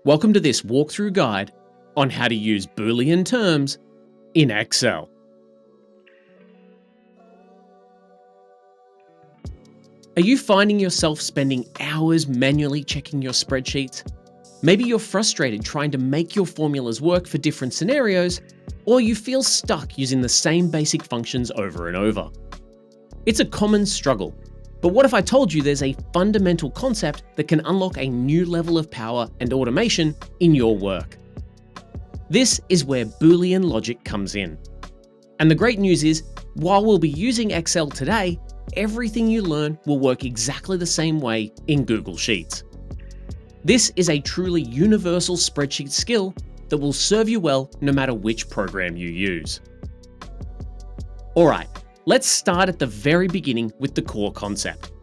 Welcome to this walkthrough guide on how to use Boolean terms in Excel. Are you finding yourself spending hours manually checking your spreadsheets? Maybe you're frustrated trying to make your formulas work for different scenarios, or you feel stuck using the same basic functions over and over. It's a common struggle. But what if I told you there's a fundamental concept that can unlock a new level of power and automation in your work? This is where Boolean logic comes in. And the great news is, while we'll be using Excel today, everything you learn will work exactly the same way in Google Sheets. This is a truly universal spreadsheet skill that will serve you well no matter which program you use. Alright, let's start at the very beginning with the core concept.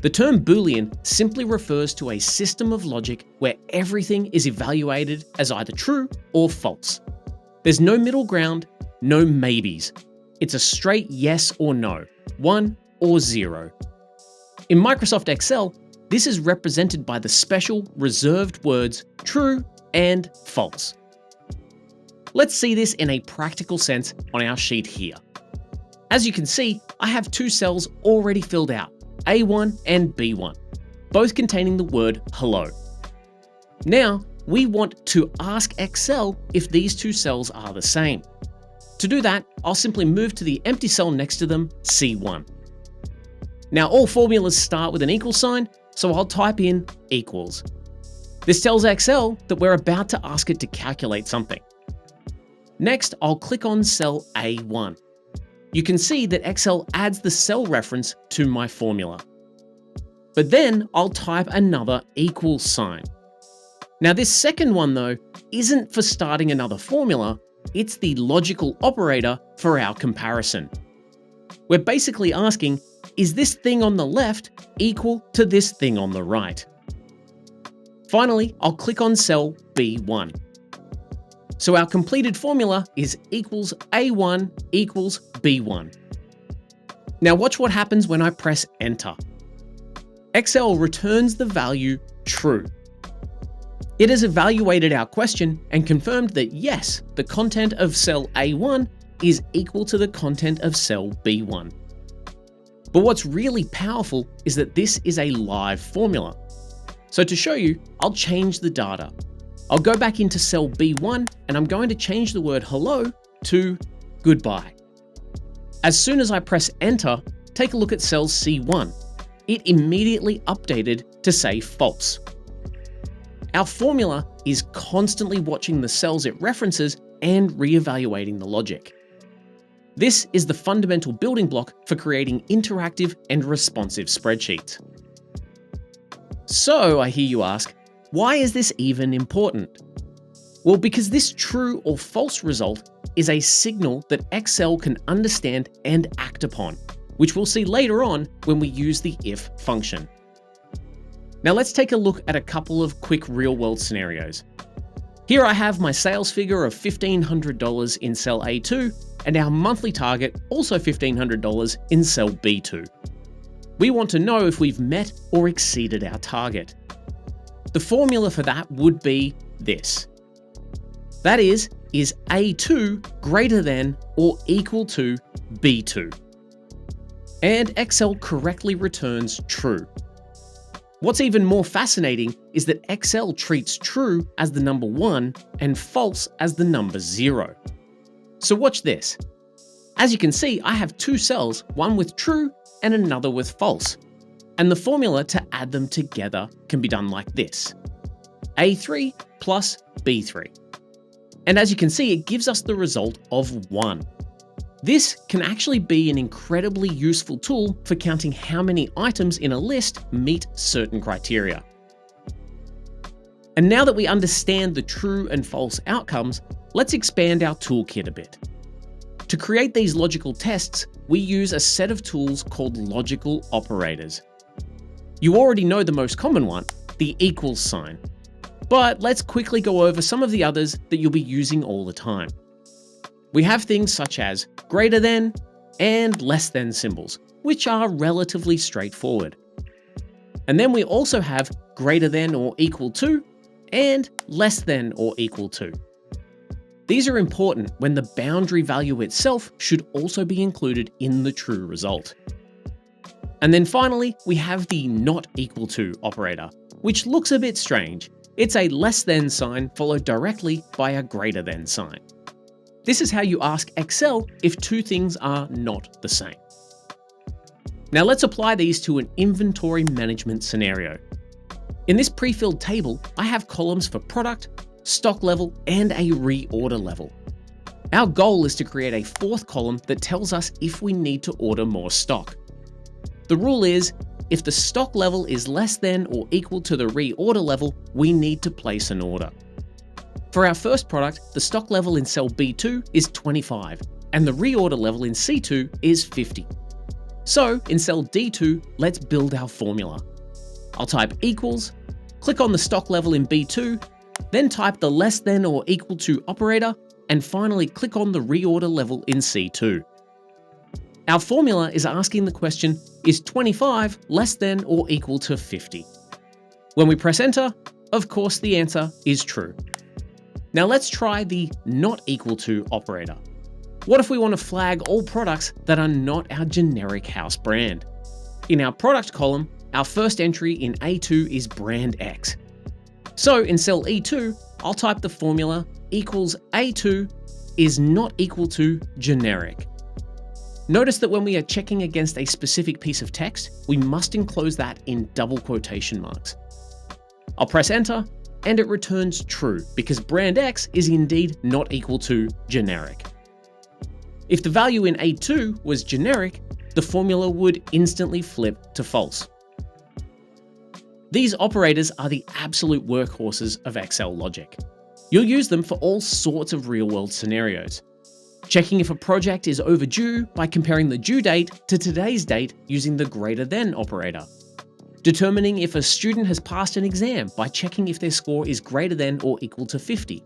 The term Boolean simply refers to a system of logic where everything is evaluated as either true or false. There's no middle ground, no maybes. It's a straight yes or no, 1 or 0. In Microsoft Excel, this is represented by the special reserved words true and false. Let's see this in a practical sense on our sheet here. As you can see, I have two cells already filled out, A1 and B1, both containing the word hello. Now, we want to ask Excel if these two cells are the same. To do that, I'll simply move to the empty cell next to them, C1. Now, all formulas start with an equal sign, so I'll type in equals. This tells Excel that we're about to ask it to calculate something. Next, I'll click on cell A1. You can see that Excel adds the cell reference to my formula. But then I'll type another equal sign. Now this second one though, isn't for starting another formula, it's the logical operator for our comparison. We're basically asking, is this thing on the left equal to this thing on the right? Finally, I'll click on cell B1. So our completed formula is equals A1 equals B1. Now watch what happens when I press enter. Excel returns the value true. It has evaluated our question and confirmed that yes, the content of cell A1 is equal to the content of cell B1. But what's really powerful is that this is a live formula. So to show you, I'll change the data. I'll go back into cell B1 and I'm going to change the word hello to goodbye. As soon as I press enter, take a look at cell C1. It immediately updated to say false. Our formula is constantly watching the cells it references and reevaluating the logic. This is the fundamental building block for creating interactive and responsive spreadsheets. So I hear you ask, why is this even important? Well, because this true or false result is a signal that Excel can understand and act upon, which we'll see later on when we use the if function. Now let's take a look at a couple of quick real-world scenarios. Here I have my sales figure of $1,500 in cell A2 and our monthly target also $1,500 in cell B2. We want to know if we've met or exceeded our target. The formula for that would be this. That is A2 greater than or equal to B2? And Excel correctly returns true. What's even more fascinating is that Excel treats true as the number 1 and false as the number 0. So watch this. As you can see, I have two cells, one with true and another with false. And the formula to add them together can be done like this. A3 plus B3. And as you can see, it gives us the result of 1. This can actually be an incredibly useful tool for counting how many items in a list meet certain criteria. And now that we understand the true and false outcomes, let's expand our toolkit a bit. To create these logical tests, we use a set of tools called logical operators. You already know the most common one, the equals sign. But let's quickly go over some of the others that you'll be using all the time. We have things such as greater than and less than symbols, which are relatively straightforward. And then we also have greater than or equal to and less than or equal to. These are important when the boundary value itself should also be included in the true result. And then finally, we have the not equal to operator, which looks a bit strange. It's a less than sign followed directly by a greater than sign. This is how you ask Excel if two things are not the same. Now let's apply these to an inventory management scenario. In this pre-filled table, I have columns for product, stock level, and a reorder level. Our goal is to create a fourth column that tells us if we need to order more stock. The rule is, if the stock level is less than or equal to the reorder level, we need to place an order. For our first product, the stock level in cell B2 is 25, and the reorder level in C2 is 50. So in cell D2, let's build our formula. I'll type equals, click on the stock level in B2, then type the less than or equal to operator, and finally click on the reorder level in C2. Our formula is asking the question, is 25 less than or equal to 50? When we press enter, of course the answer is true. Now let's try the not equal to operator. What if we want to flag all products that are not our generic house brand? In our product column, our first entry in A2 is brand X. So in cell E2, I'll type the formula equals A2 is not equal to generic. Notice that when we are checking against a specific piece of text, we must enclose that in double quotation marks. I'll press enter, and it returns true because brand X is indeed not equal to generic. If the value in A2 was generic, the formula would instantly flip to false. These operators are the absolute workhorses of Excel logic. You'll use them for all sorts of real-world scenarios. Checking if a project is overdue by comparing the due date to today's date using the greater than operator. Determining if a student has passed an exam by checking if their score is greater than or equal to 50.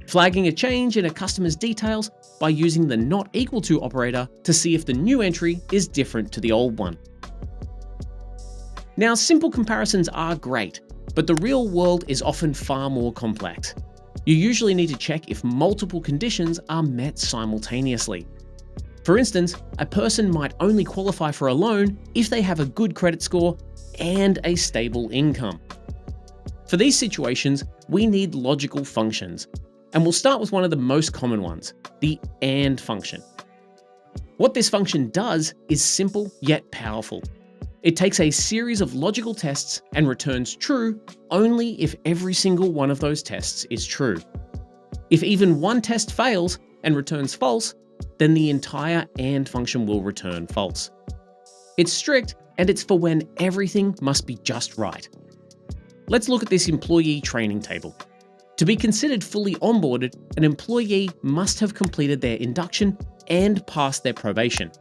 Flagging a change in a customer's details by using the not equal to operator to see if the new entry is different to the old one. Now, simple comparisons are great, but the real world is often far more complex. You usually need to check if multiple conditions are met simultaneously. For instance, a person might only qualify for a loan if they have a good credit score and a stable income. For these situations, we need logical functions, and we'll start with one of the most common ones, the AND function. What this function does is simple yet powerful. It takes a series of logical tests and returns true only if every single one of those tests is true. If even one test fails and returns false, then the entire AND function will return false. It's strict, and it's for when everything must be just right. Let's look at this employee training table. To be considered fully onboarded, an employee must have completed their induction and passed their probation.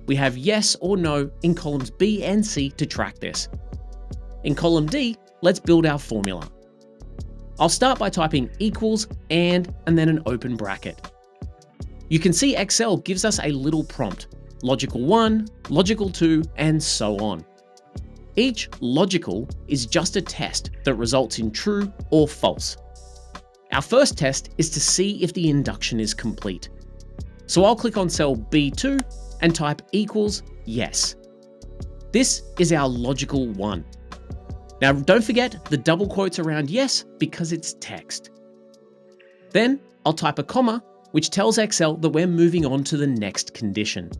We have yes or no in columns B and C to track this. In column D, let's build our formula. I'll start by typing equals and then an open bracket. You can see Excel gives us a little prompt, logical 1, logical 2, and so on. Each logical is just a test that results in true or false. Our first test is to see if the induction is complete. So I'll click on cell B2 and type equals yes. This is our logical 1. Now don't forget the double quotes around yes because it's text. Then I'll type a comma, which tells Excel that we're moving on to the next condition.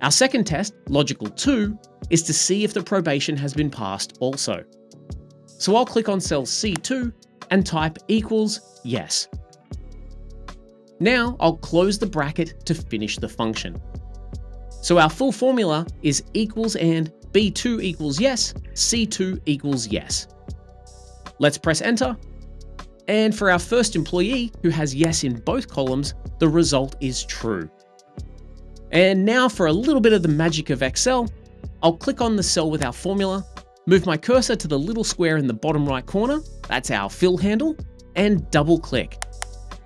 Our second test, logical 2, is to see if the probation has been passed also. So I'll click on cell C2 and type equals yes. Now I'll close the bracket to finish the function. So our full formula is equals and B2 equals yes, C2 equals yes. Let's press enter. And for our first employee who has yes in both columns, the result is true. And now for a little bit of the magic of Excel, I'll click on the cell with our formula, move my cursor to the little square in the bottom right corner, that's our fill handle, and double click.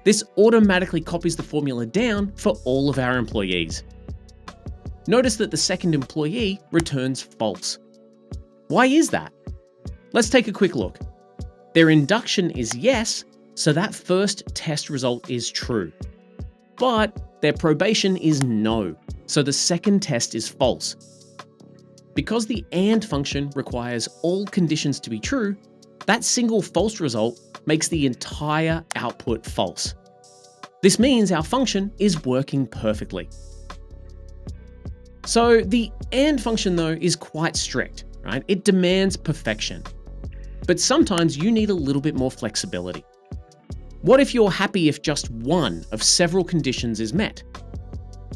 This automatically copies the formula down for all of our employees. Notice that the second employee returns false. Why is that? Let's take a quick look. Their induction is yes, so that first test result is true. But their probation is no, so the second test is false. Because the AND function requires all conditions to be true, that single false result makes the entire output false. This means our function is working perfectly. So the AND function though is quite strict, right? It demands perfection. But sometimes you need a little bit more flexibility. What if you're happy if just one of several conditions is met?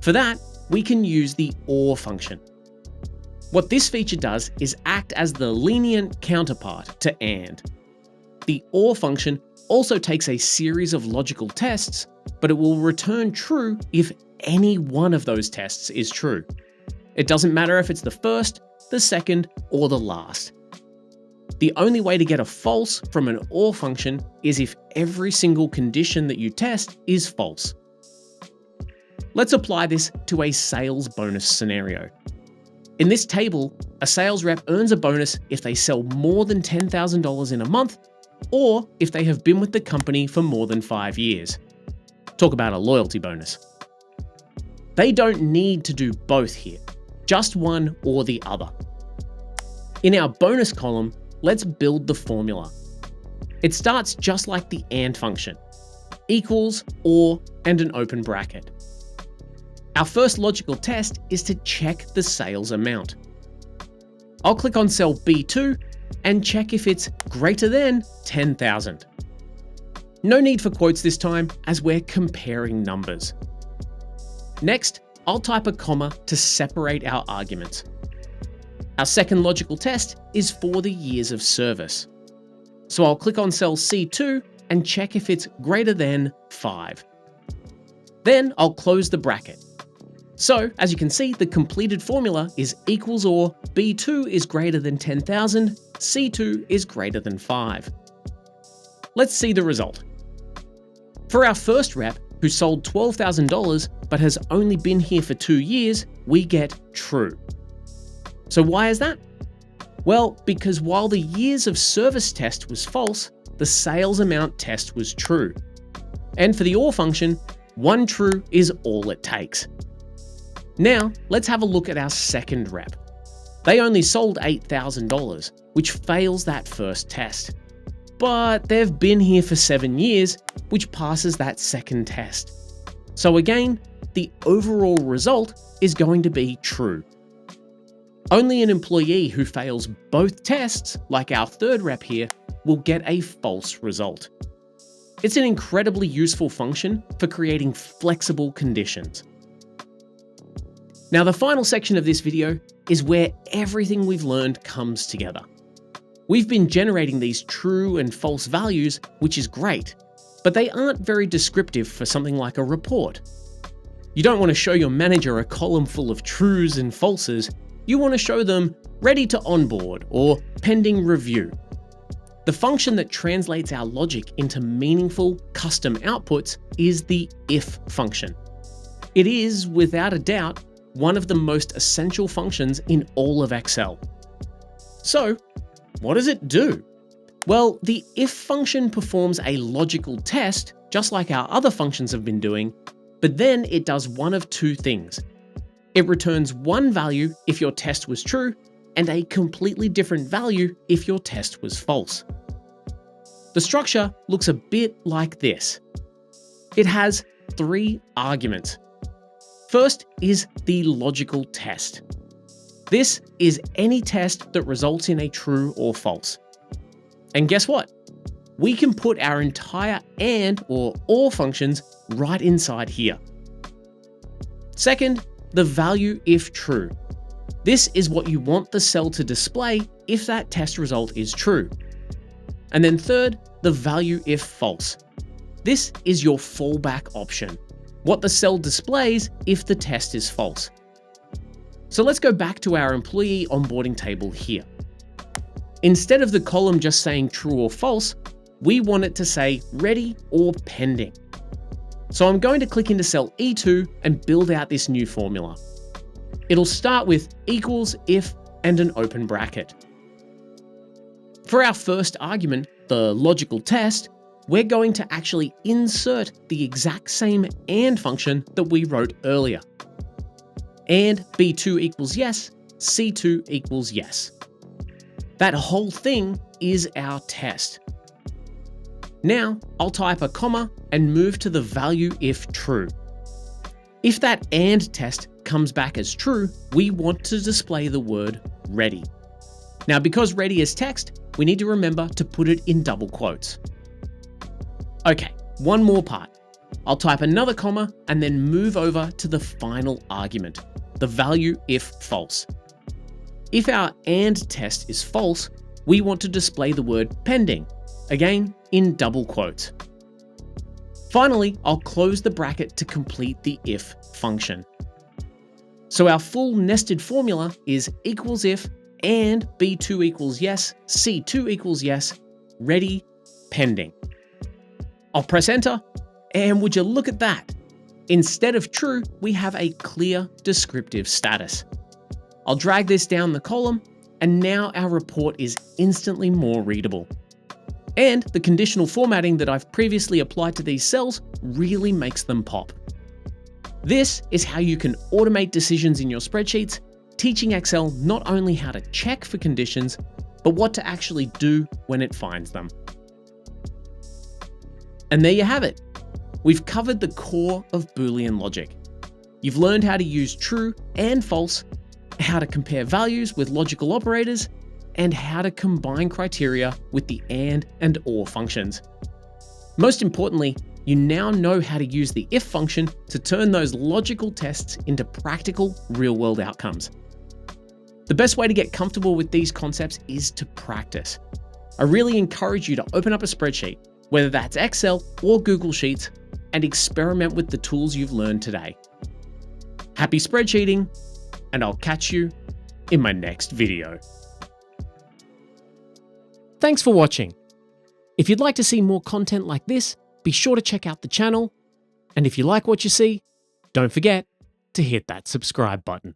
For that, we can use the OR function. What this feature does is act as the lenient counterpart to AND. The OR function also takes a series of logical tests, but it will return true if any one of those tests is true. It doesn't matter if it's the first, the second, or the last. The only way to get a false from an OR function is if every single condition that you test is false. Let's apply this to a sales bonus scenario. In this table, a sales rep earns a bonus if they sell more than $10,000 in a month, or if they have been with the company for more than 5 years. Talk about a loyalty bonus. They don't need to do both here, just one or the other. In our bonus column, let's build the formula. It starts just like the AND function, equals, or, and an open bracket. Our first logical test is to check the sales amount. I'll click on cell B2 and check if it's greater than 10,000. No need for quotes this time, as we're comparing numbers. Next, I'll type a comma to separate our arguments. Our second logical test is for the years of service. So I'll click on cell C2 and check if it's greater than 5. Then I'll close the bracket. So, as you can see, the completed formula is equals or B2 is greater than 10,000, C2 is greater than 5. Let's see the result. For our first rep, who sold $12,000 but has only been here for 2 years, we get true. So why is that? Well, because while the years of service test was false, the sales amount test was true. And for the OR function, one true is all it takes. Now, let's have a look at our second rep. They only sold $8,000, which fails that first test. But they've been here for 7 years, which passes that second test. So again, the overall result is going to be true. Only an employee who fails both tests, like our third rep here, will get a false result. It's an incredibly useful function for creating flexible conditions. Now, the final section of this video is where everything we've learned comes together. We've been generating these true and false values, which is great, but they aren't very descriptive for something like a report. You don't want to show your manager a column full of trues and falses. You want to show them ready to onboard or pending review. The function that translates our logic into meaningful custom outputs is the if function. It is, without a doubt, one of the most essential functions in all of Excel. So, what does it do? Well, the if function performs a logical test, just like our other functions have been doing, but then it does one of two things. It returns one value if your test was true, and a completely different value if your test was false. The structure looks a bit like this. It has 3 arguments. First is the logical test. This is any test that results in a true or false. And guess what? We can put our entire AND or OR functions right inside here. Second, the value if true. This is what you want the cell to display if that test result is true. And then third, the value if false. This is your fallback option, what the cell displays if the test is false. So let's go back to our employee onboarding table here. Instead of the column just saying true or false, we want it to say ready or pending. So I'm going to click into cell E2 and build out this new formula. It'll start with equals if and an open bracket. For our first argument, the logical test, we're going to actually insert the exact same AND function that we wrote earlier. And B2 equals yes, C2 equals yes. That whole thing is our test. Now, I'll type a comma and move to the value if true. If that AND test comes back as true, we want to display the word ready. Now, because ready is text, we need to remember to put it in double quotes. Okay, one more part. I'll type another comma and then move over to the final argument, the value if false. If our AND test is false, we want to display the word pending, again in double quotes. Finally, I'll close the bracket to complete the if function. So our full nested formula is equals if and B2 equals yes, C2 equals yes, ready, pending. I'll press enter, and would you look at that? Instead of true, we have a clear descriptive status. I'll drag this down the column, and now our report is instantly more readable. And the conditional formatting that I've previously applied to these cells really makes them pop. This is how you can automate decisions in your spreadsheets, teaching Excel not only how to check for conditions, but what to actually do when it finds them. And there you have it. We've covered the core of Boolean logic. You've learned how to use true and false, how to compare values with logical operators, and how to combine criteria with the and or functions. Most importantly, you now know how to use the if function to turn those logical tests into practical, real-world outcomes. The best way to get comfortable with these concepts is to practice. I really encourage you to open up a spreadsheet, whether that's Excel or Google Sheets, and experiment with the tools you've learned today. Happy spreadsheeting, and I'll catch you in my next video. Thanks for watching. If you'd like to see more content like this, be sure to check out the channel. And if you like what you see, don't forget to hit that subscribe button.